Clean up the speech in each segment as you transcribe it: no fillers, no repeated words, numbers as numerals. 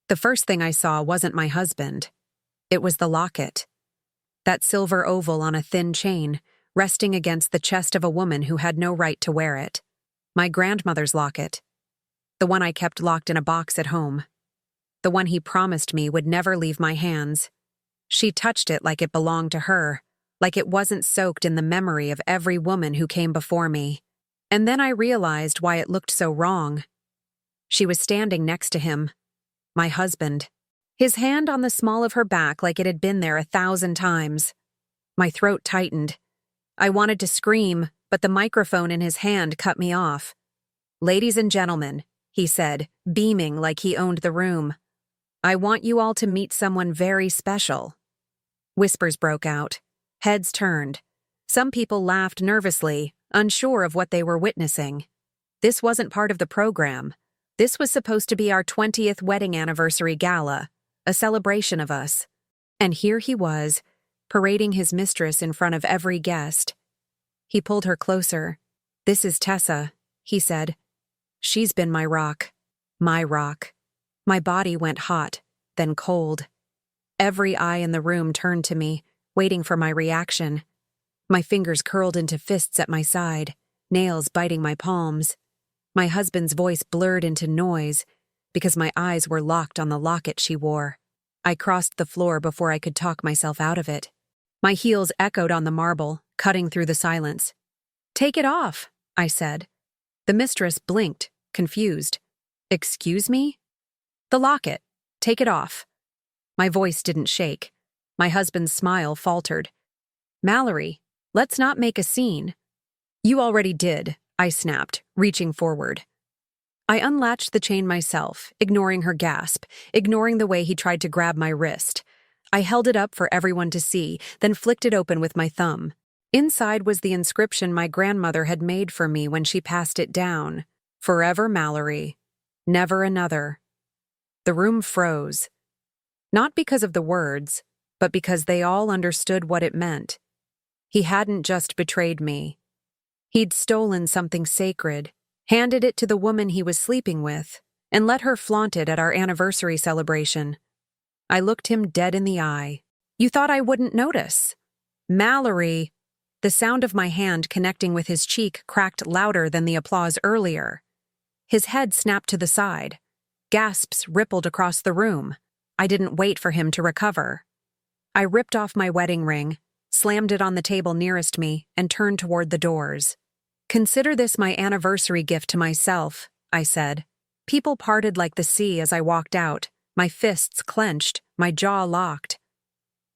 The first thing I saw wasn't my husband. It was the locket. That silver oval on a thin chain, resting against the chest of a woman who had no right to wear it. My grandmother's locket. The one I kept locked in a box at home. The one he promised me would never leave my hands. She touched it like it belonged to her, like it wasn't soaked in the memory of every woman who came before me. And then I realized why it looked so wrong. She was standing next to him, my husband, his hand on the small of her back like it had been there 1,000 times. My throat tightened. I wanted to scream, but the microphone in his hand cut me off. "Ladies and gentlemen," he said, beaming like he owned the room, "I want you all to meet someone very special." Whispers broke out. Heads turned. Some people laughed nervously, unsure of what they were witnessing. This wasn't part of the program. This was supposed to be our 20th wedding anniversary gala, a celebration of us. And here he was, parading his mistress in front of every guest. He pulled her closer. "This is Tessa," he said. "She's been my rock. My rock." My body went hot, then cold. Every eye in the room turned to me, waiting for my reaction. My fingers curled into fists at my side, nails biting my palms. My husband's voice blurred into noise because my eyes were locked on the locket she wore. I crossed the floor before I could talk myself out of it. My heels echoed on the marble, cutting through the silence. "Take it off," I said. The mistress blinked, confused. "Excuse me?" "The locket. Take it off." My voice didn't shake. My husband's smile faltered. "Mallory, let's not make a scene." "You already did," I snapped, reaching forward. I unlatched the chain myself, ignoring her gasp, ignoring the way he tried to grab my wrist. I held it up for everyone to see, then flicked it open with my thumb. Inside was the inscription my grandmother had made for me when she passed it down. "Forever Mallory. Never another." The room froze. Not because of the words, but because they all understood what it meant. He hadn't just betrayed me. He'd stolen something sacred, handed it to the woman he was sleeping with, and let her flaunt it at our anniversary celebration. I looked him dead in the eye. "You thought I wouldn't notice?" "Mallory!" The sound of my hand connecting with his cheek cracked louder than the applause earlier. His head snapped to the side. Gasps rippled across the room. I didn't wait for him to recover. I ripped off my wedding ring, slammed it on the table nearest me, and turned toward the doors. "Consider this my anniversary gift to myself," I said. People parted like the sea as I walked out, my fists clenched, my jaw locked.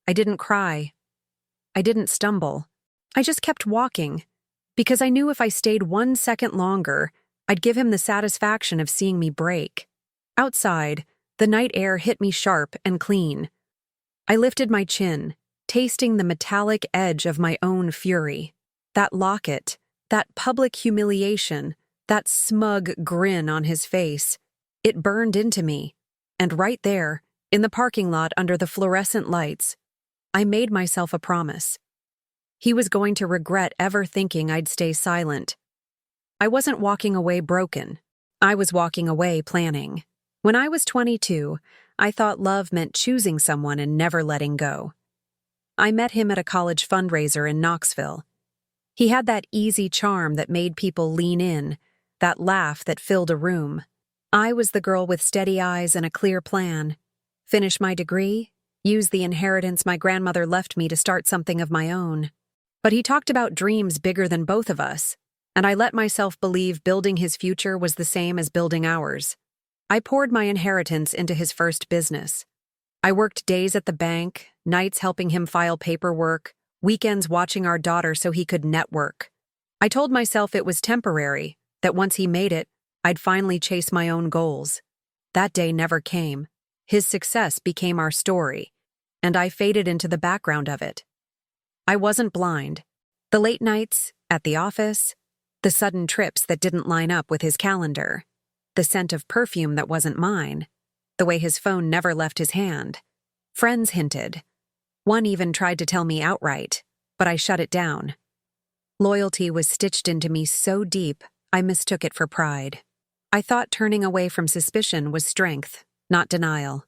I didn't cry. I didn't stumble. I just kept walking, because I knew if I stayed 1 second longer, I'd give him the satisfaction of seeing me break. Outside, the night air hit me sharp and clean. I lifted my chin, tasting the metallic edge of my own fury. That locket, that public humiliation, that smug grin on his face, it burned into me. And right there, in the parking lot under the fluorescent lights, I made myself a promise. He was going to regret ever thinking I'd stay silent. I wasn't walking away broken. I was walking away planning. When I was 22, I thought love meant choosing someone and never letting go. I met him at a college fundraiser in Knoxville. He had that easy charm that made people lean in, that laugh that filled a room. I was the girl with steady eyes and a clear plan. Finish my degree, use the inheritance my grandmother left me to start something of my own. But he talked about dreams bigger than both of us, and I let myself believe building his future was the same as building ours. I poured my inheritance into his first business. I worked days at the bank, nights helping him file paperwork, weekends watching our daughter so he could network. I told myself it was temporary, that once he made it, I'd finally chase my own goals. That day never came. His success became our story, and I faded into the background of it. I wasn't blind. The late nights, at the office, the sudden trips that didn't line up with his calendar, the scent of perfume that wasn't mine, the way his phone never left his hand. Friends hinted. One even tried to tell me outright, but I shut it down. Loyalty was stitched into me so deep, I mistook it for pride. I thought turning away from suspicion was strength, not denial.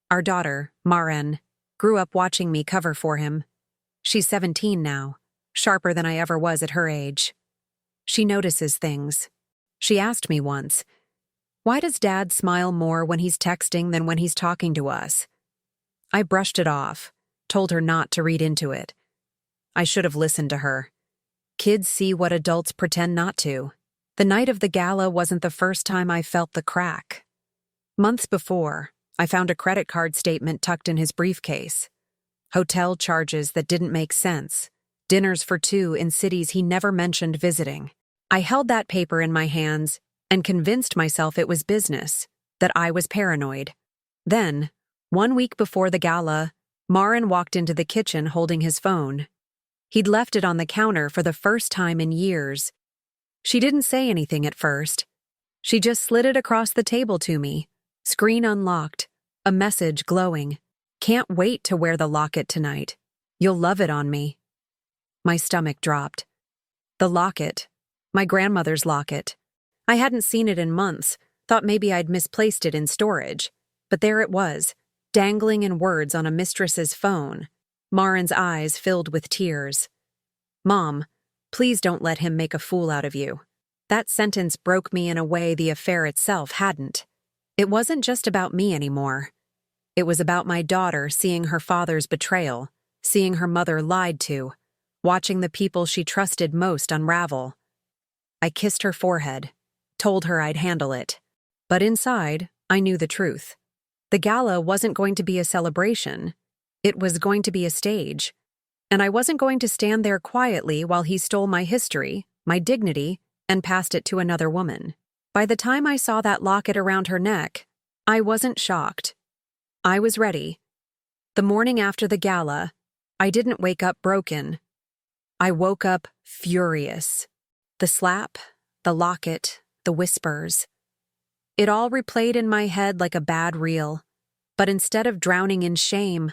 Our daughter, Maren, grew up watching me cover for him. She's 17 now, sharper than I ever was at her age. She notices things. She asked me once, "Why does Dad smile more when he's texting than when he's talking to us?" I brushed it off, told her not to read into it. I should have listened to her. Kids see what adults pretend not to. The night of the gala wasn't the first time I felt the crack. Months before, I found a credit card statement tucked in his briefcase. Hotel charges that didn't make sense. Dinners for two in cities he never mentioned visiting. I held that paper in my hands and convinced myself it was business, that I was paranoid. Then, 1 week before the gala, Maren walked into the kitchen holding his phone. He'd left it on the counter for the first time in years. She didn't say anything at first. She just slid it across the table to me, screen unlocked, a message glowing. "Can't wait to wear the locket tonight. You'll love it on me." My stomach dropped. The locket. My grandmother's locket. I hadn't seen it in months, thought maybe I'd misplaced it in storage. But there it was, dangling in words on a mistress's phone. Maren's eyes filled with tears. "Mom, please don't let him make a fool out of you." That sentence broke me in a way the affair itself hadn't. It wasn't just about me anymore. It was about my daughter seeing her father's betrayal, seeing her mother lied to, watching the people she trusted most unravel. I kissed her forehead, told her I'd handle it. But inside, I knew the truth. The gala wasn't going to be a celebration. It was going to be a stage. And I wasn't going to stand there quietly while he stole my history, my dignity, and passed it to another woman. By the time I saw that locket around her neck, I wasn't shocked. I was ready. The morning after the gala, I didn't wake up broken. I woke up furious. The slap, the locket, the whispers. It all replayed in my head like a bad reel. But instead of drowning in shame,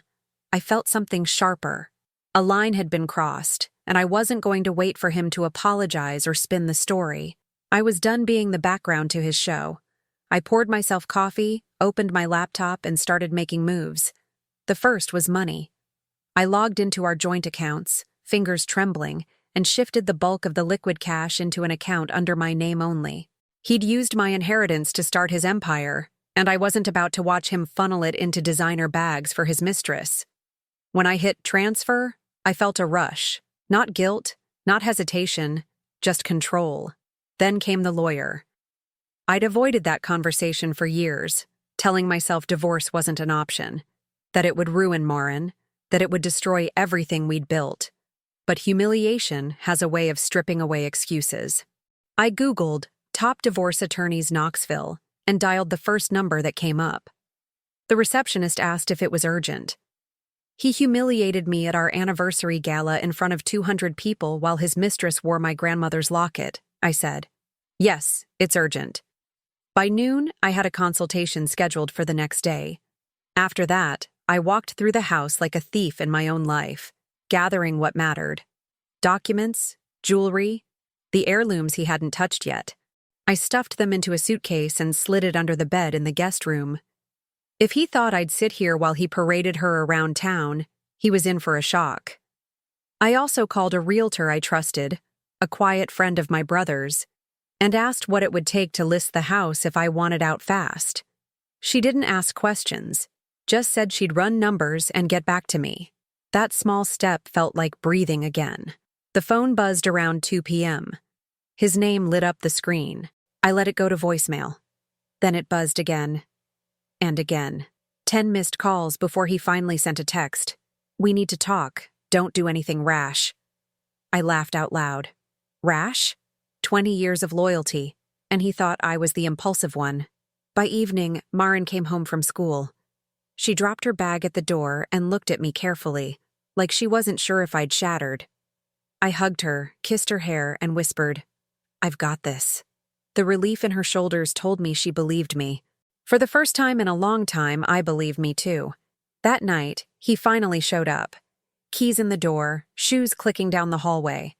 I felt something sharper. A line had been crossed, and I wasn't going to wait for him to apologize or spin the story. I was done being the background to his show. I poured myself coffee, opened my laptop, and started making moves. The first was money. I logged into our joint accounts, fingers trembling, and shifted the bulk of the liquid cash into an account under my name only. He'd used my inheritance to start his empire, and I wasn't about to watch him funnel it into designer bags for his mistress. When I hit transfer, I felt a rush. Not guilt, not hesitation, just control. Then came the lawyer. I'd avoided that conversation for years, telling myself divorce wasn't an option, that it would ruin Maren, that it would destroy everything we'd built. But humiliation has a way of stripping away excuses. I Googled top divorce attorneys Knoxville and dialed the first number that came up. The receptionist asked if it was urgent. He humiliated me at our anniversary gala in front of 200 people while his mistress wore my grandmother's locket, I said. "Yes, it's urgent." By noon, I had a consultation scheduled for the next day. After that, I walked through the house like a thief in my own life, gathering what mattered. Documents, jewelry, the heirlooms he hadn't touched yet. I stuffed them into a suitcase and slid it under the bed in the guest room. If he thought I'd sit here while he paraded her around town, he was in for a shock. I also called a realtor I trusted, a quiet friend of my brother's, and asked what it would take to list the house if I wanted out fast. She didn't ask questions, just said she'd run numbers and get back to me. That small step felt like breathing again. The phone buzzed around 2 p.m. His name lit up the screen. I let it go to voicemail. Then it buzzed again. And again. 10 missed calls before he finally sent a text. "We need to talk. Don't do anything rash." I laughed out loud. Rash? 20 years of loyalty, and he thought I was the impulsive one. By evening, Maren came home from school. She dropped her bag at the door and looked at me carefully, like she wasn't sure if I'd shattered. I hugged her, kissed her hair, and whispered, "I've got this." The relief in her shoulders told me she believed me. For the first time in a long time, I believed me too. That night, he finally showed up. Keys in the door, shoes clicking down the hallway.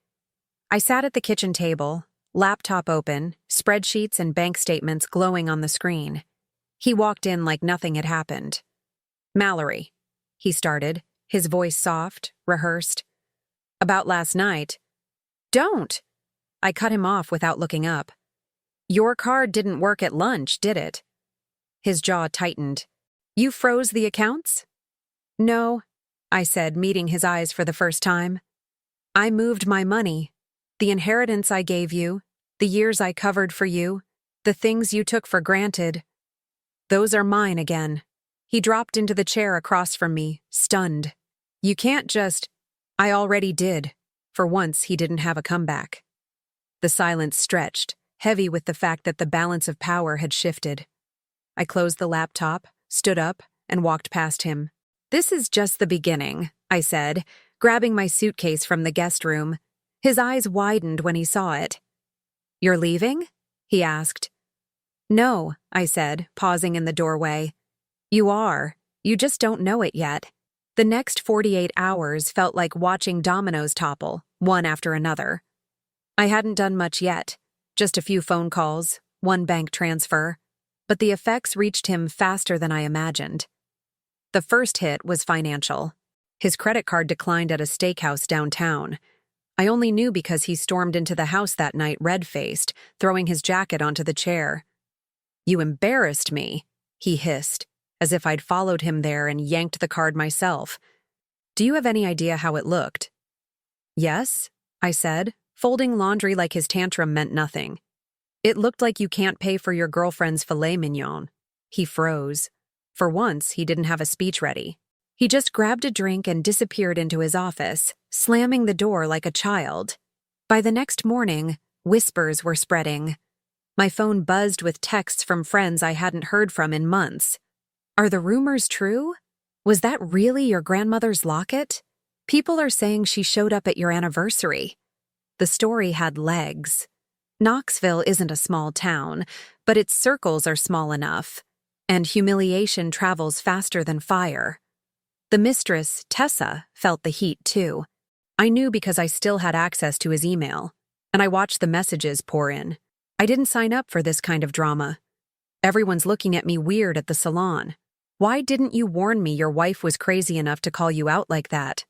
I sat at the kitchen table, laptop open, spreadsheets and bank statements glowing on the screen. He walked in like nothing had happened. "Mallory," he started, his voice soft, rehearsed. "About last night." "Don't!" I cut him off without looking up. "Your card didn't work at lunch, did it?" His jaw tightened. "You froze the accounts?" "No," I said, meeting his eyes for the first time. "I moved my money. The inheritance I gave you, the years I covered for you, the things you took for granted. Those are mine again." He dropped into the chair across from me, stunned. "You can't just—" "I already did." For once, he didn't have a comeback. The silence stretched, heavy with the fact that the balance of power had shifted. I closed the laptop, stood up, and walked past him. "This is just the beginning," I said, grabbing my suitcase from the guest room. His eyes widened when he saw it. "You're leaving?" he asked. "No," I said, pausing in the doorway. "You are. You just don't know it yet." The next 48 hours felt like watching dominoes topple, one after another. I hadn't done much yet, just a few phone calls, one bank transfer, but the effects reached him faster than I imagined. The first hit was financial. His credit card declined at a steakhouse downtown. I only knew because he stormed into the house that night red-faced, throwing his jacket onto the chair. "You embarrassed me," he hissed, as if I'd followed him there and yanked the card myself. "Do you have any idea how it looked?" "Yes," I said, folding laundry like his tantrum meant nothing. "It looked like you can't pay for your girlfriend's filet mignon." He froze. For once, he didn't have a speech ready. He just grabbed a drink and disappeared into his office, slamming the door like a child. By the next morning, whispers were spreading. My phone buzzed with texts from friends I hadn't heard from in months. "Are the rumors true? Was that really your grandmother's locket? People are saying she showed up at your anniversary." The story had legs. Knoxville isn't a small town, but its circles are small enough, and humiliation travels faster than fire. The mistress, Tessa, felt the heat too. I knew because I still had access to his email, and I watched the messages pour in. I didn't sign up for this kind of drama. "Everyone's looking at me weird at the salon. Why didn't you warn me your wife was crazy enough to call you out like that?"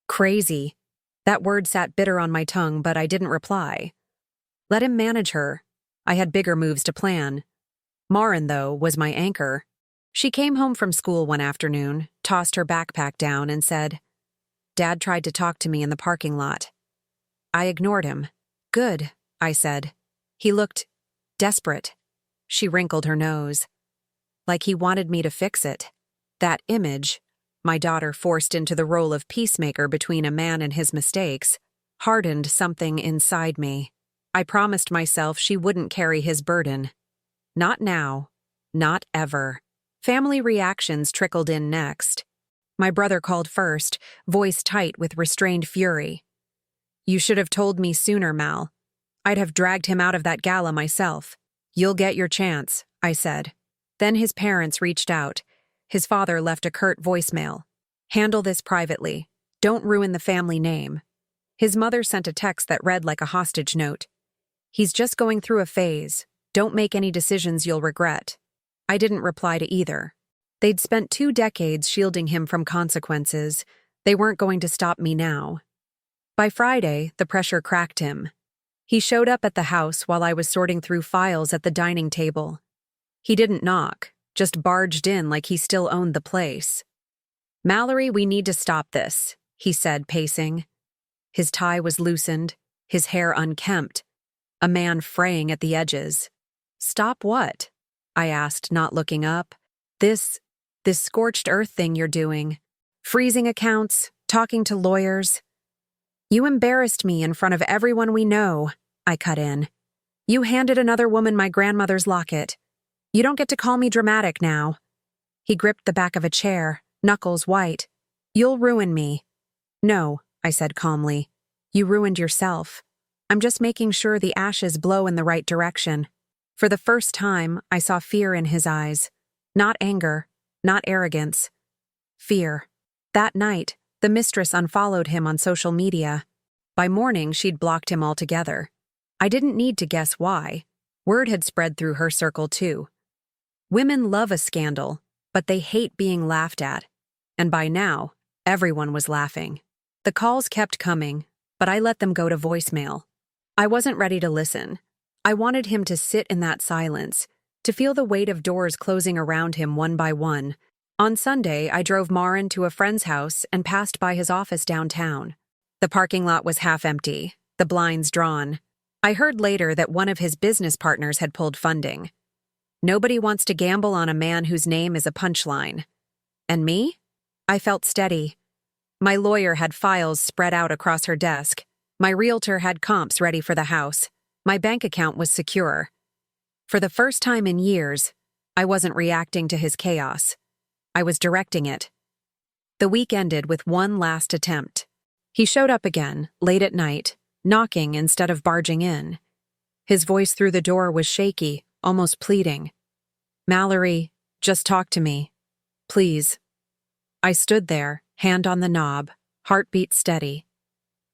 Crazy. That word sat bitter on my tongue, but I didn't reply. Let him manage her. I had bigger moves to plan. Marin, though, was my anchor. She came home from school one afternoon, tossed her backpack down, and said, "Dad tried to talk to me in the parking lot." I ignored him. "Good," I said. He looked desperate. She wrinkled her nose. Like he wanted me to fix it. That image, my daughter forced into the role of peacemaker between a man and his mistakes, hardened something inside me. I promised myself she wouldn't carry his burden. Not now. Not ever. Family reactions trickled in next. My brother called first, voice tight with restrained fury. "You should have told me sooner, Mal. I'd have dragged him out of that gala myself." "You'll get your chance," I said. Then his parents reached out. His father left a curt voicemail. "Handle this privately. Don't ruin the family name." His mother sent a text that read like a hostage note. "He's just going through a phase. Don't make any decisions you'll regret." I didn't reply to either. They'd spent 2 decades shielding him from consequences. They weren't going to stop me now. By Friday, the pressure cracked him. He showed up at the house while I was sorting through files at the dining table. He didn't knock, just barged in like he still owned the place. "Mallory, we need to stop this," he said, pacing. His tie was loosened, his hair unkempt, a man fraying at the edges. "Stop what?" I asked, not looking up. This scorched earth thing you're doing. Freezing accounts, talking to lawyers." "You embarrassed me in front of everyone we know," I cut in. "You handed another woman my grandmother's locket. You don't get to call me dramatic now." He gripped the back of a chair, knuckles white. "You'll ruin me." "No," I said calmly. "You ruined yourself. I'm just making sure the ashes blow in the right direction." For the first time, I saw fear in his eyes. Not anger, not arrogance. Fear. That night, the mistress unfollowed him on social media. By morning, she'd blocked him altogether. I didn't need to guess why. Word had spread through her circle, too. Women love a scandal, but they hate being laughed at. And by now, everyone was laughing. The calls kept coming, but I let them go to voicemail. I wasn't ready to listen. I wanted him to sit in that silence, to feel the weight of doors closing around him one by one. On Sunday, I drove Marin to a friend's house and passed by his office downtown. The parking lot was half empty, the blinds drawn. I heard later that one of his business partners had pulled funding. Nobody wants to gamble on a man whose name is a punchline. And me? I felt steady. My lawyer had files spread out across her desk. My realtor had comps ready for the house. My bank account was secure. For the first time in years, I wasn't reacting to his chaos. I was directing it. The week ended with one last attempt. He showed up again, late at night, knocking instead of barging in. His voice through the door was shaky, almost pleading. "Mallory, just talk to me. Please." I stood there, hand on the knob, heartbeat steady.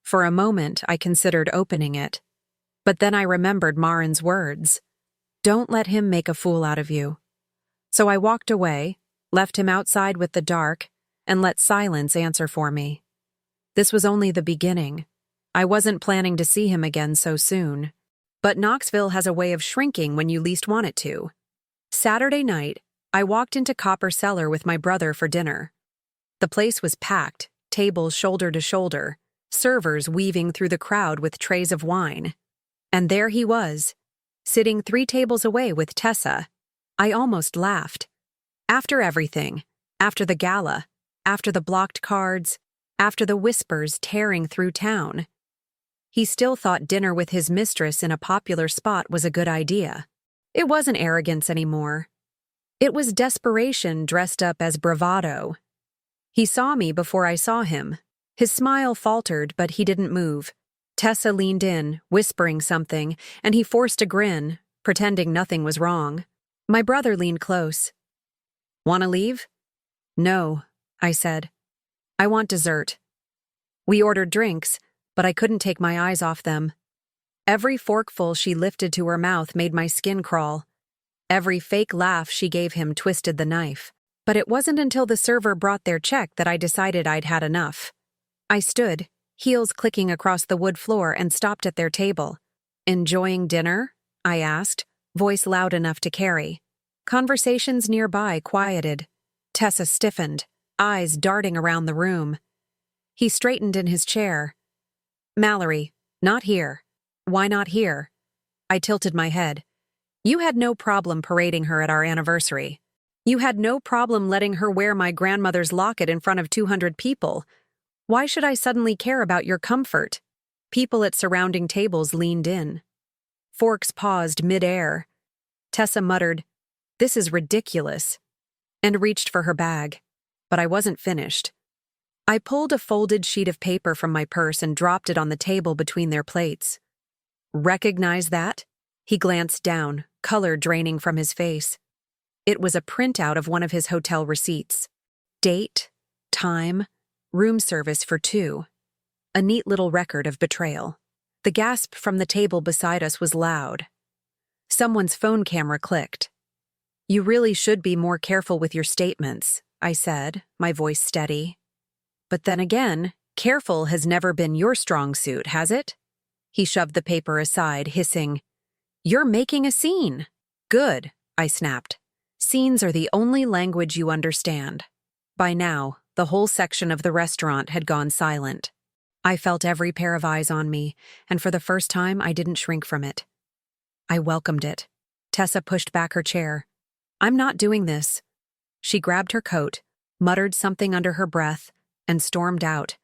For a moment, I considered opening it. But then I remembered Marin's words. "Don't let him make a fool out of you." So I walked away, left him outside with the dark, and let silence answer for me. This was only the beginning. I wasn't planning to see him again so soon. But Knoxville has a way of shrinking when you least want it to. Saturday night, I walked into Copper Cellar with my brother for dinner. The place was packed, tables shoulder to shoulder, servers weaving through the crowd with trays of wine. And there he was, sitting 3 tables away with Tessa. I almost laughed. After everything, after the gala, after the blocked cards, after the whispers tearing through town, he still thought dinner with his mistress in a popular spot was a good idea. It wasn't arrogance anymore. It was desperation dressed up as bravado. He saw me before I saw him. His smile faltered, but he didn't move. Tessa leaned in, whispering something, and he forced a grin, pretending nothing was wrong. My brother leaned close. "Want to leave?" "No," I said. "I want dessert." We ordered drinks, but I couldn't take my eyes off them. Every forkful she lifted to her mouth made my skin crawl. Every fake laugh she gave him twisted the knife. But it wasn't until the server brought their check that I decided I'd had enough. I stood, heels clicking across the wood floor, and stopped at their table. "Enjoying dinner?" I asked, voice loud enough to carry. Conversations nearby quieted. Tessa stiffened, eyes darting around the room. He straightened in his chair. "Mallory, not here." "Why not here?" I tilted my head. "You had no problem parading her at our anniversary. You had no problem letting her wear my grandmother's locket in front of 200 people. Why should I suddenly care about your comfort?" People at surrounding tables leaned in. Forks paused mid-air. Tessa muttered, "This is ridiculous," and reached for her bag. But I wasn't finished. I pulled a folded sheet of paper from my purse and dropped it on the table between their plates. "Recognize that?" He glanced down, color draining from his face. It was a printout of one of his hotel receipts. Date, time, room service for 2. A neat little record of betrayal. The gasp from the table beside us was loud. Someone's phone camera clicked. "You really should be more careful with your statements," I said, my voice steady. "But then again, careful has never been your strong suit, has it?" He shoved the paper aside, hissing, "You're making a scene." "Good," I snapped. "Scenes are the only language you understand." By now, the whole section of the restaurant had gone silent. I felt every pair of eyes on me, and for the first time I didn't shrink from it. I welcomed it. Tessa pushed back her chair. "I'm not doing this." She grabbed her coat, muttered something under her breath, and stormed out.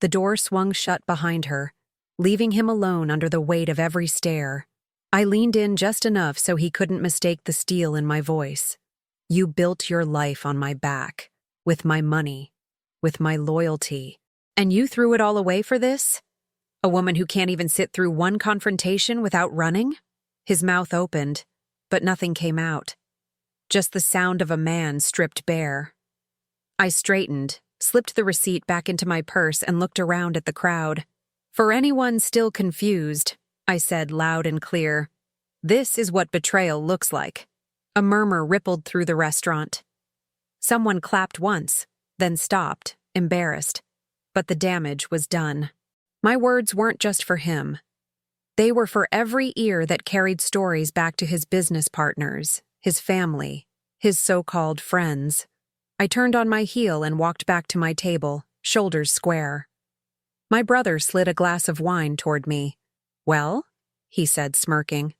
The door swung shut behind her, leaving him alone under the weight of every stare. I leaned in just enough so he couldn't mistake the steel in my voice. "You built your life on my back, with my money, with my loyalty, and you threw it all away for this? A woman who can't even sit through one confrontation without running?" His mouth opened, but nothing came out. Just the sound of a man stripped bare. I straightened, slipped the receipt back into my purse, and looked around at the crowd. "For anyone still confused," I said loud and clear, "this is what betrayal looks like. A murmur rippled through the restaurant. Someone clapped once, then stopped, embarrassed. But the damage was done. My words weren't just for him. They were for every ear that carried stories back to his business partners, his family, his so-called friends. I turned on my heel and walked back to my table, shoulders square. My brother slid a glass of wine toward me. "Well?" he said, smirking.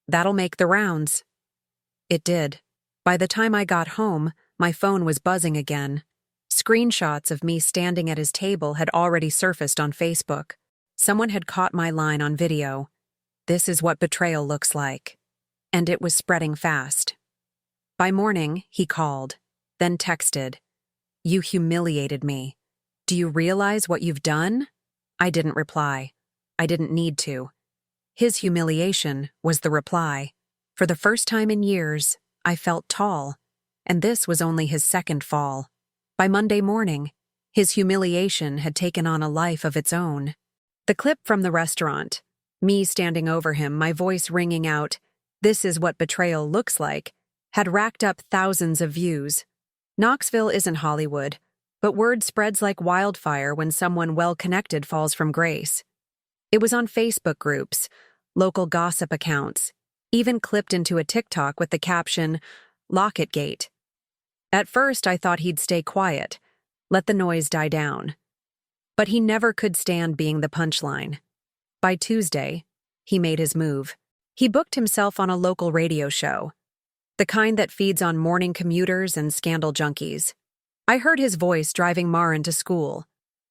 "That'll make the rounds." It did. By the time I got home, my phone was buzzing again. Screenshots of me standing at his table had already surfaced on Facebook. Someone had caught my line on video. "This is what betrayal looks like." And it was spreading fast. By morning, he called, then texted, "You humiliated me. Do you realize what you've done?" I didn't reply. I didn't need to. His humiliation was the reply. For the first time in years, I felt tall, and this was only his second fall. By Monday morning, his humiliation had taken on a life of its own. The clip from the restaurant, me standing over him, my voice ringing out, "This is what betrayal looks like," had racked up thousands of views. Knoxville isn't Hollywood, but word spreads like wildfire when someone well-connected falls from grace. It was on Facebook groups, local gossip accounts, even clipped into a TikTok with the caption, "Locket Gate." At first, I thought he'd stay quiet, let the noise die down. But he never could stand being the punchline. By Tuesday, he made his move. He booked himself on a local radio show, the kind that feeds on morning commuters and scandal junkies. I heard his voice driving Marin to school,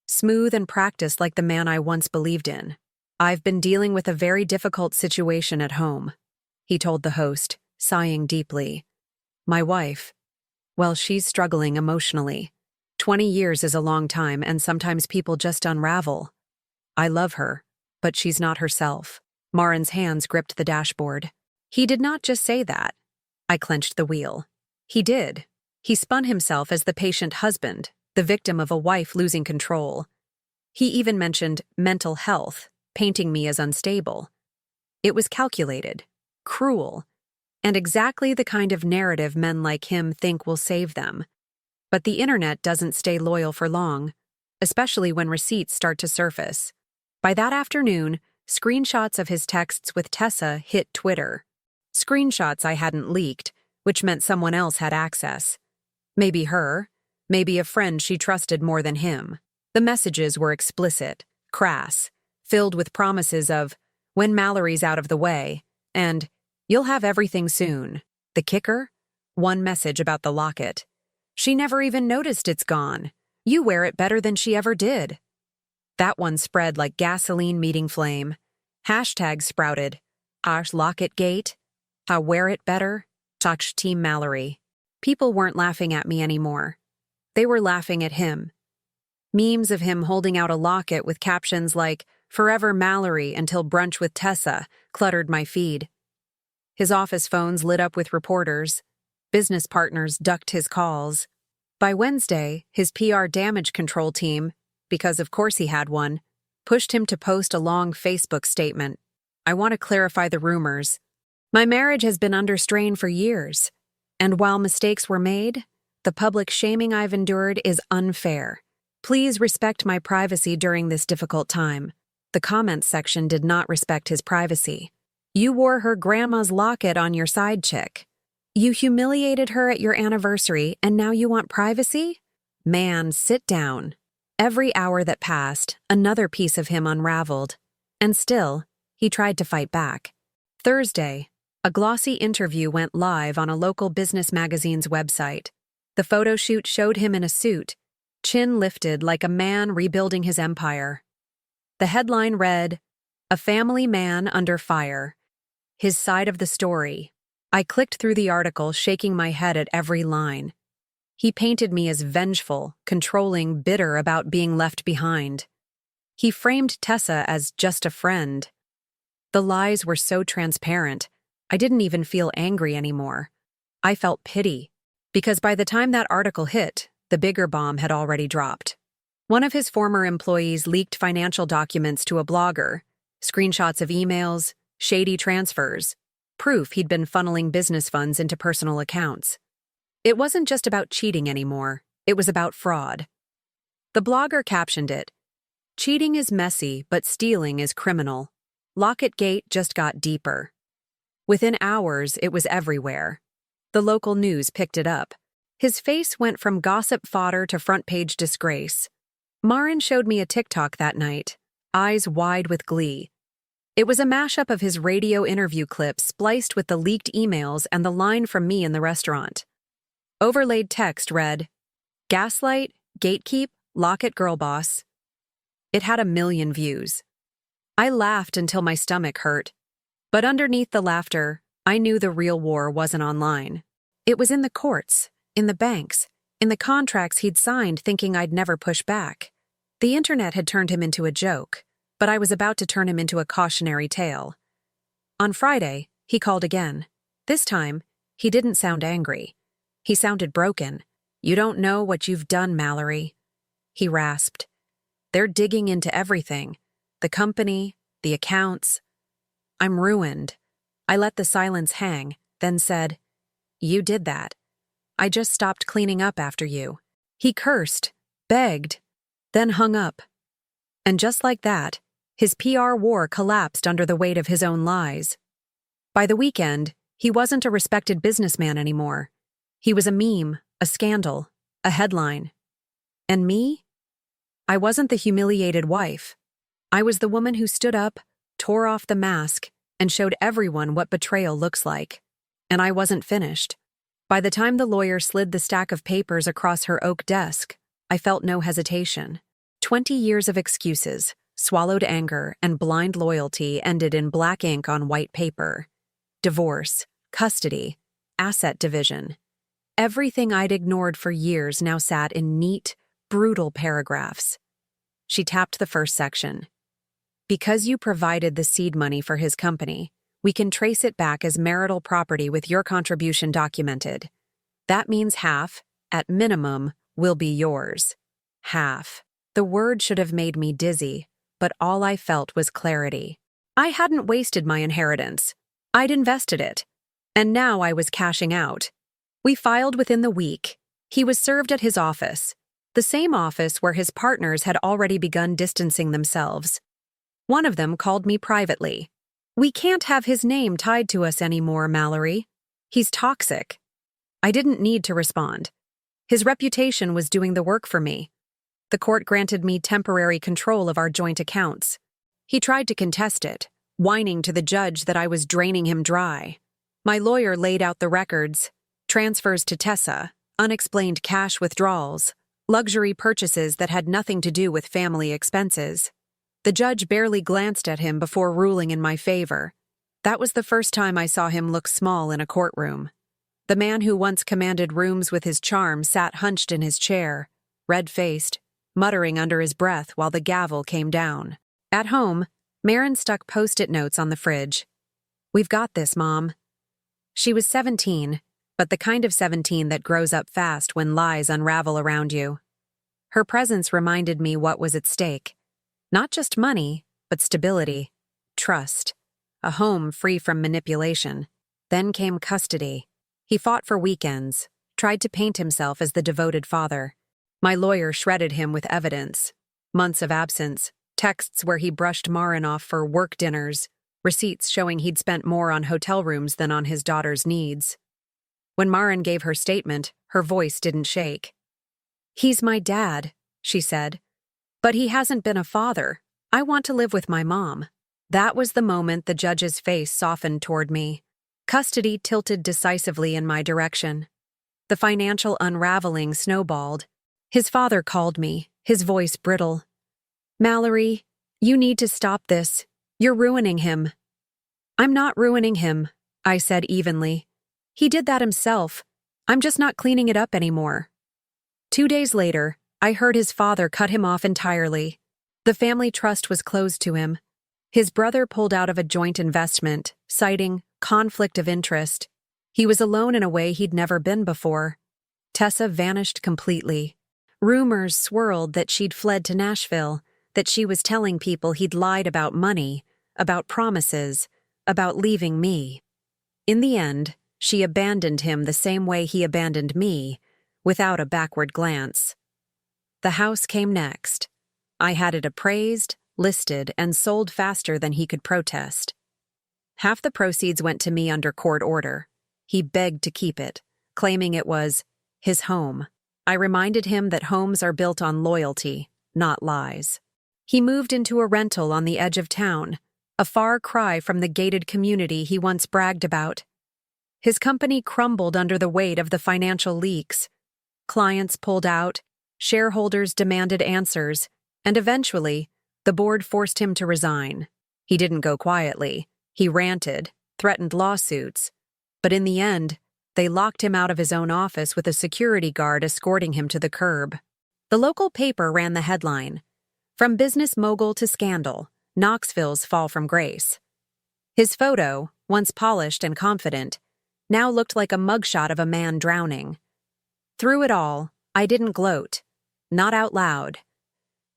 smooth and practiced like the man I once believed in. "I've been dealing with a very difficult situation at home," he told the host, sighing deeply. "My wife, well, she's struggling emotionally. 20 years is a long time, and sometimes people just unravel. I love her, but she's not herself." Marin's hands gripped the dashboard. He did not just say that. I clenched the wheel. He did. He spun himself as the patient husband, the victim of a wife losing control. He even mentioned mental health, painting me as unstable. It was calculated, cruel, and exactly the kind of narrative men like him think will save them. But the internet doesn't stay loyal for long, especially when receipts start to surface. By that afternoon, screenshots of his texts with Tessa hit Twitter. Screenshots I hadn't leaked, which meant someone else had access. Maybe her, maybe a friend she trusted more than him. The messages were explicit, crass, filled with promises of, "When Mallory's out of the way," and "You'll have everything soon." The kicker? One message about the locket. "She never even noticed it's gone. You wear it better than she ever did." That one spread like gasoline meeting flame. Hashtags sprouted. Locket Gate. How wear it better. Team Mallory. People weren't laughing at me anymore. They were laughing at him. Memes of him holding out a locket with captions like, "Forever Mallory until brunch with Tessa," cluttered my feed. His office phones lit up with reporters. Business partners ducked his calls. By Wednesday, his PR damage control team, because of course he had one, pushed him to post a long Facebook statement. "I want to clarify the rumors. My marriage has been under strain for years, and while mistakes were made, the public shaming I've endured is unfair. Please respect my privacy during this difficult time." The comments section did not respect his privacy. "You wore her grandma's locket on your side chick. You humiliated her at your anniversary, and now you want privacy? Man, sit down." Every hour that passed, another piece of him unraveled. And still, he tried to fight back. Thursday, a glossy interview went live on a local business magazine's website. The photo shoot showed him in a suit, chin lifted like a man rebuilding his empire. The headline read, "A Family Man Under Fire." His side of the story. I clicked through the article, shaking my head at every line. He painted me as vengeful, controlling, bitter about being left behind. He framed Tessa as just a friend. The lies were so transparent, I didn't even feel angry anymore. I felt pity, because by the time that article hit, the bigger bomb had already dropped. One of his former employees leaked financial documents to a blogger, screenshots of emails, shady transfers. proof he'd been funneling business funds into personal accounts. It wasn't just about cheating anymore, it was about fraud. The blogger captioned it, "Cheating is messy, but stealing is criminal. Locket Gate just got deeper." Within hours, it was everywhere. The local news picked it up. His face went from gossip fodder to front-page disgrace. Marin showed me a TikTok that night, eyes wide with glee. It was a mashup of his radio interview clip spliced with the leaked emails and the line from me in the restaurant. Overlaid text read, "Gaslight, gatekeep, Locket girl boss." It had 1 million views. I laughed until my stomach hurt. But underneath the laughter, I knew the real war wasn't online. It was in the courts, in the banks, in the contracts he'd signed thinking I'd never push back. The internet had turned him into a joke, but I was about to turn him into a cautionary tale. On Friday, he called again. This time, he didn't sound angry. He sounded broken. "You don't know what you've done, Mallory," he rasped. "They're digging into everything. The company, the accounts. I'm ruined." I let the silence hang, then said, "You did that. I just stopped cleaning up after you." He cursed, begged, then hung up. And just like that, his PR war collapsed under the weight of his own lies. By the weekend, he wasn't a respected businessman anymore. He was a meme, a scandal, a headline. And me? I wasn't the humiliated wife. I was the woman who stood up, tore off the mask, and showed everyone what betrayal looks like. And I wasn't finished. By the time the lawyer slid the stack of papers across her oak desk, I felt no hesitation. 20 years of excuses, swallowed anger, and blind loyalty ended in black ink on white paper. Divorce, custody, asset division. Everything I'd ignored for years now sat in neat, brutal paragraphs. She tapped the first section. "Because you provided the seed money for his company, we can trace it back as marital property with your contribution documented. That means half, at minimum, will be yours." Half. The word should have made me dizzy, but all I felt was clarity. I hadn't wasted my inheritance. I'd invested it. And now I was cashing out. We filed within the week. He was served at his office, the same office where his partners had already begun distancing themselves. One of them called me privately. "We can't have his name tied to us anymore, Mallory. He's toxic." I didn't need to respond. His reputation was doing the work for me. The court granted me temporary control of our joint accounts. He tried to contest it, whining to the judge that I was draining him dry. My lawyer laid out the records: transfers to Tessa, unexplained cash withdrawals, luxury purchases that had nothing to do with family expenses. The judge barely glanced at him before ruling in my favor. That was the first time I saw him look small in a courtroom. The man who once commanded rooms with his charm sat hunched in his chair, red-faced, muttering under his breath while the gavel came down. At home, Marin stuck post-it notes on the fridge. "We've got this, Mom." She was 17, but the kind of 17 that grows up fast when lies unravel around you. Her presence reminded me what was at stake. Not just money, but stability, trust, a home free from manipulation. Then came custody. He fought for weekends, tried to paint himself as the devoted father. My lawyer shredded him with evidence. Months of absence, texts where he brushed Marin off for work dinners, receipts showing he'd spent more on hotel rooms than on his daughter's needs. When Marin gave her statement, her voice didn't shake. "He's my dad," she said. "But he hasn't been a father. I want to live with my mom." That was the moment the judge's face softened toward me. Custody tilted decisively in my direction. The financial unraveling snowballed. His father called me, his voice brittle. "Mallory, you need to stop this. You're ruining him." "I'm not ruining him," I said evenly. "He did that himself. I'm just not cleaning it up anymore." 2 days later, I heard his father cut him off entirely. The family trust was closed to him. His brother pulled out of a joint investment, citing conflict of interest. He was alone in a way he'd never been before. Tessa vanished completely. Rumors swirled that she'd fled to Nashville, that she was telling people he'd lied about money, about promises, about leaving me. In the end, she abandoned him the same way he abandoned me, without a backward glance. The house came next. I had it appraised, listed, and sold faster than he could protest. Half the proceeds went to me under court order. He begged to keep it, claiming it was his home. I reminded him that homes are built on loyalty, not lies. He moved into a rental on the edge of town, a far cry from the gated community he once bragged about. His company crumbled under the weight of the financial leaks. Clients pulled out, shareholders demanded answers, and eventually, the board forced him to resign. He didn't go quietly. He ranted, threatened lawsuits. But in the end, they locked him out of his own office with a security guard escorting him to the curb. The local paper ran the headline, "From Business Mogul to Scandal, Knoxville's Fall from Grace." His photo, once polished and confident, now looked like a mugshot of a man drowning. Through it all, I didn't gloat, not out loud.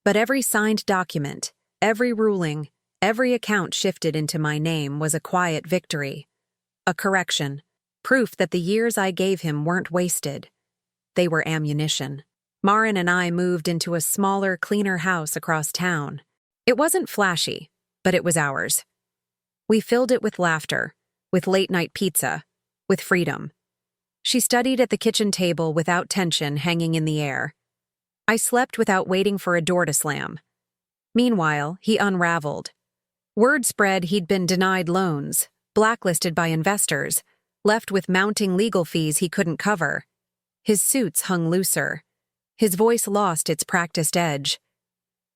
But every signed document, every ruling, every account shifted into my name was a quiet victory. A correction, proof that the years I gave him weren't wasted. They were ammunition. Marin and I moved into a smaller, cleaner house across town. It wasn't flashy, but it was ours. We filled it with laughter, with late-night pizza, with freedom. She studied at the kitchen table without tension hanging in the air. I slept without waiting for a door to slam. Meanwhile, he unraveled. Word spread he'd been denied loans, blacklisted by investors, left with mounting legal fees he couldn't cover. His suits hung looser. His voice lost its practiced edge.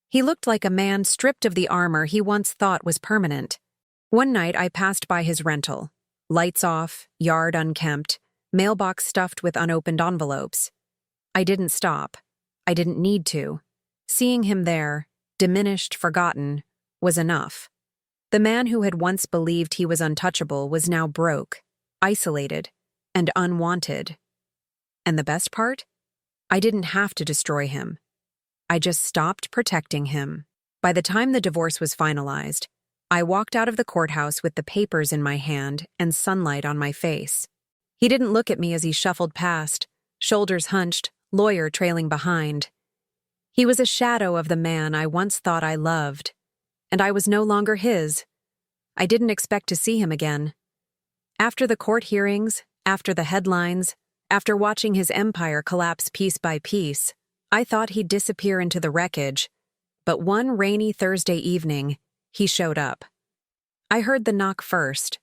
He looked like a man stripped of the armor he once thought was permanent. One night I passed by his rental. Lights off, yard unkempt, mailbox stuffed with unopened envelopes. I didn't stop. I didn't need to. Seeing him there, diminished, forgotten, was enough. The man who had once believed he was untouchable was now broke, isolated, and unwanted. And the best part? I didn't have to destroy him. I just stopped protecting him. By the time the divorce was finalized, I walked out of the courthouse with the papers in my hand and sunlight on my face. He didn't look at me as he shuffled past, shoulders hunched, lawyer trailing behind. He was a shadow of the man I once thought I loved, and I was no longer his. I didn't expect to see him again. After the court hearings, after the headlines, after watching his empire collapse piece by piece, I thought he'd disappear into the wreckage. But one rainy Thursday evening, he showed up. I heard the knock first.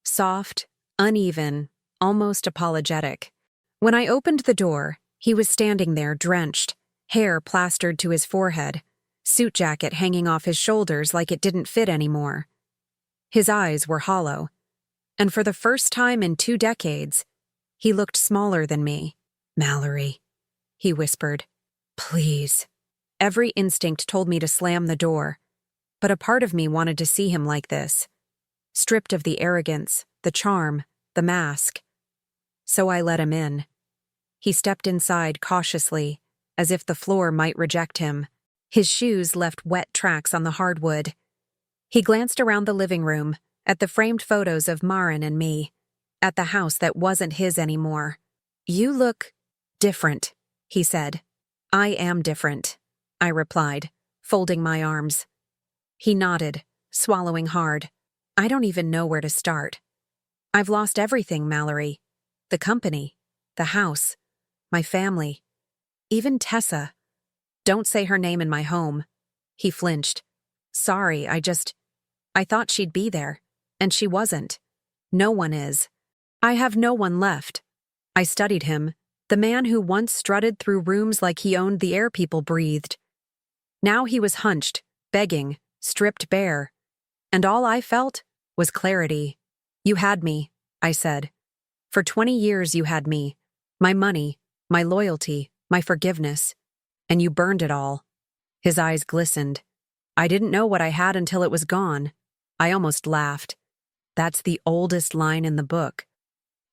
Soft, uneven, almost apologetic. When I opened the door, he was standing there drenched, hair plastered to his forehead, suit jacket hanging off his shoulders like it didn't fit anymore. His eyes were hollow, and for the first time in 2 decades, he looked smaller than me. "Mallory," he whispered. "Please." Every instinct told me to slam the door, but a part of me wanted to see him like this, stripped of the arrogance, the charm, the mask. So I let him in. He stepped inside cautiously, as if the floor might reject him. His shoes left wet tracks on the hardwood. He glanced around the living room, at the framed photos of Marin and me, at the house that wasn't his anymore. "You look different," he said. "I am different," I replied, folding my arms. He nodded, swallowing hard. "I don't even know where to start. I've lost everything, Mallory. The company, the house, my family, even Tessa. Don't say her name in my home." He flinched. "Sorry, I thought she'd be there, and she wasn't. No one is. I have no one left." I studied him, the man who once strutted through rooms like he owned the air people breathed. Now he was hunched, begging, stripped bare. And all I felt was clarity. "You had me," I said. "For 20 years you had me. My money, my loyalty, my forgiveness. And you burned it all." His eyes glistened. "I didn't know what I had until it was gone." I almost laughed. That's the oldest line in the book.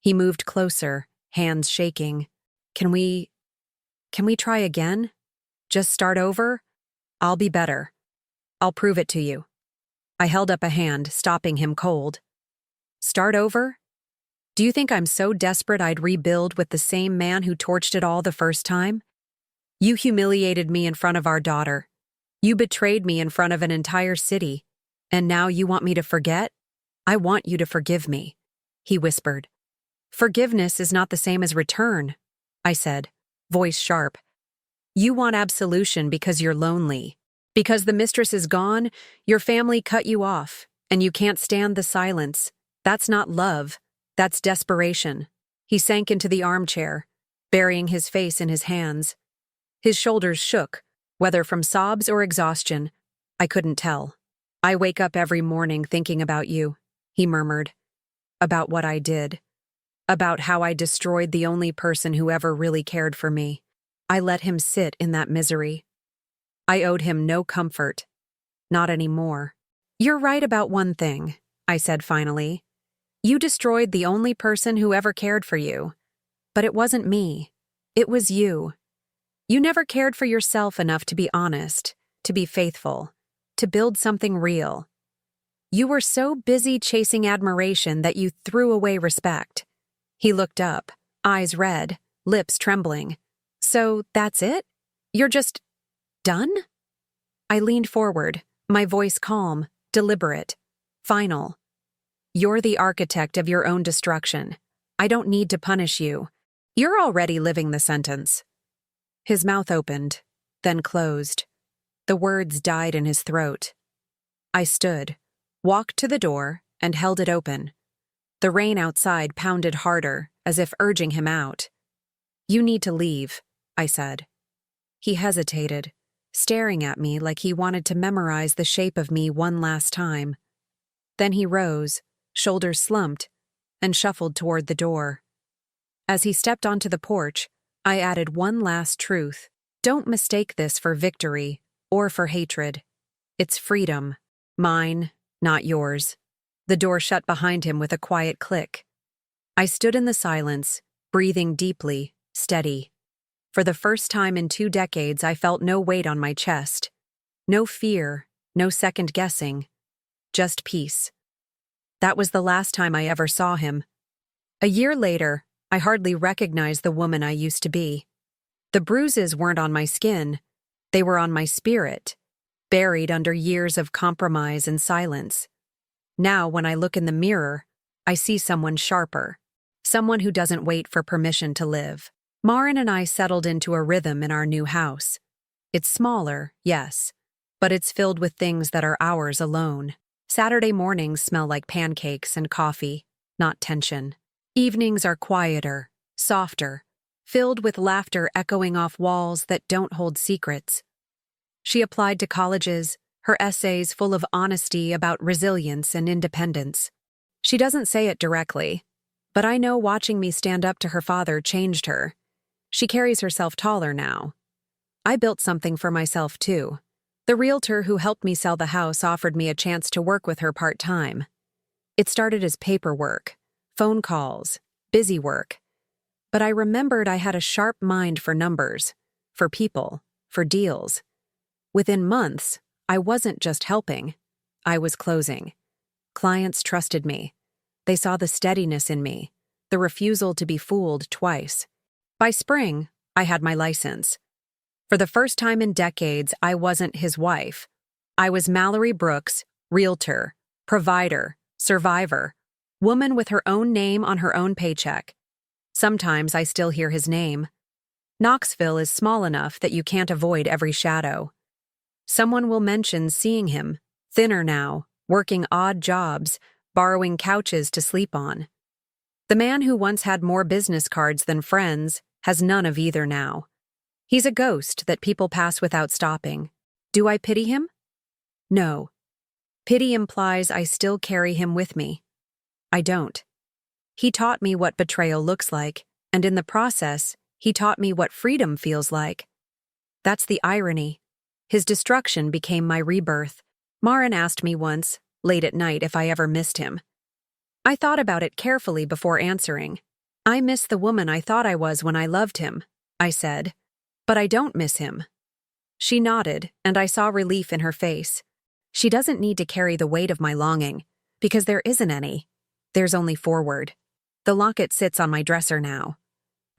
He moved closer, hands shaking. Can we try again? Just start over? I'll be better. I'll prove it to you." I held up a hand, stopping him cold. "Start over? Do you think I'm so desperate I'd rebuild with the same man who torched it all the first time? You humiliated me in front of our daughter. You betrayed me in front of an entire city. And now you want me to forget? I want you to forgive me, he whispered. Forgiveness is not the same as return, I said, voice sharp. You want absolution because you're lonely. Because the mistress is gone, your family cut you off, and you can't stand the silence. That's not love. That's desperation. He sank into the armchair, burying his face in his hands. His shoulders shook, whether from sobs or exhaustion. I couldn't tell. I wake up every morning thinking about you, he murmured. About what I did. About how I destroyed the only person who ever really cared for me. I let him sit in that misery. I owed him no comfort. Not anymore. You're right about one thing, I said finally. You destroyed the only person who ever cared for you. But it wasn't me. It was you. You never cared for yourself enough to be honest, to be faithful, to build something real. You were so busy chasing admiration that you threw away respect. He looked up, eyes red, lips trembling. So that's it? You're just done? I leaned forward, my voice calm, deliberate, final. You're the architect of your own destruction. I don't need to punish you. You're already living the sentence. His mouth opened, then closed. The words died in his throat. I stood, walked to the door, and held it open. The rain outside pounded harder, as if urging him out. You need to leave, I said. He hesitated, staring at me like he wanted to memorize the shape of me one last time. Then he rose, shoulders slumped, and shuffled toward the door. As he stepped onto the porch, I added one last truth. Don't mistake this for victory or for hatred. It's freedom. Mine, not yours. The door shut behind him with a quiet click. I stood in the silence, breathing deeply, steady. For the first time in 2 decades, I felt no weight on my chest. No fear, no second guessing. Just peace. That was the last time I ever saw him. A year later, I hardly recognized the woman I used to be. The bruises weren't on my skin. They were on my spirit, buried under years of compromise and silence. Now, when I look in the mirror, I see someone sharper. Someone who doesn't wait for permission to live. Marin and I settled into a rhythm in our new house. It's smaller, yes, but it's filled with things that are ours alone. Saturday mornings smell like pancakes and coffee, not tension. Evenings are quieter, softer, filled with laughter echoing off walls that don't hold secrets. She applied to colleges, her essays full of honesty about resilience and independence. She doesn't say it directly, but I know watching me stand up to her father changed her. She carries herself taller now. I built something for myself too. The realtor who helped me sell the house offered me a chance to work with her part-time. It started as paperwork, phone calls, busy work. But I remembered I had a sharp mind for numbers, for people, for deals. Within months, I wasn't just helping. I was closing. Clients trusted me. They saw the steadiness in me, the refusal to be fooled twice. By spring, I had my license. For the first time in decades, I wasn't his wife. I was Mallory Brooks, realtor, provider, survivor, woman with her own name on her own paycheck. Sometimes I still hear his name. Knoxville is small enough that you can't avoid every shadow. Someone will mention seeing him, thinner now, working odd jobs, borrowing couches to sleep on. The man who once had more business cards than friends has none of either now. He's a ghost that people pass without stopping. Do I pity him? No. Pity implies I still carry him with me. I don't. He taught me what betrayal looks like, and in the process, he taught me what freedom feels like. That's the irony. His destruction became my rebirth. Marin asked me once, late at night, if I ever missed him. I thought about it carefully before answering. I miss the woman I thought I was when I loved him, I said. But I don't miss him. She nodded, and I saw relief in her face. She doesn't need to carry the weight of my longing, because there isn't any. There's only forward. The locket sits on my dresser now.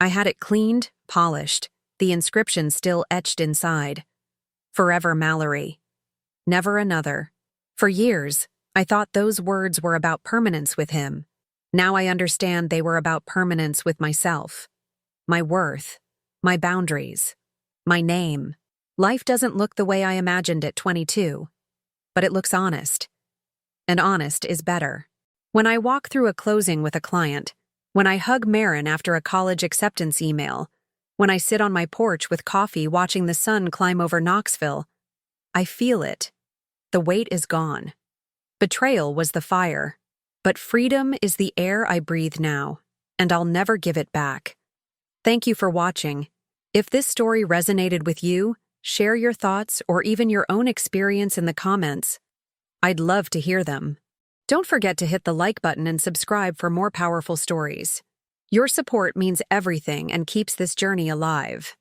I had it cleaned, polished, the inscription still etched inside. Forever Mallory. Never another. For years, I thought those words were about permanence with him. Now I understand they were about permanence with myself. My worth. My boundaries. My name. Life doesn't look the way I imagined at 22. But it looks honest. And honest is better. When I walk through a closing with a client, when I hug Marin after a college acceptance email, when I sit on my porch with coffee watching the sun climb over Knoxville, I feel it. The weight is gone. Betrayal was the fire, but freedom is the air I breathe now, and I'll never give it back. Thank you for watching. If this story resonated with you, share your thoughts or even your own experience in the comments. I'd love to hear them. Don't forget to hit the like button and subscribe for more powerful stories. Your support means everything and keeps this journey alive.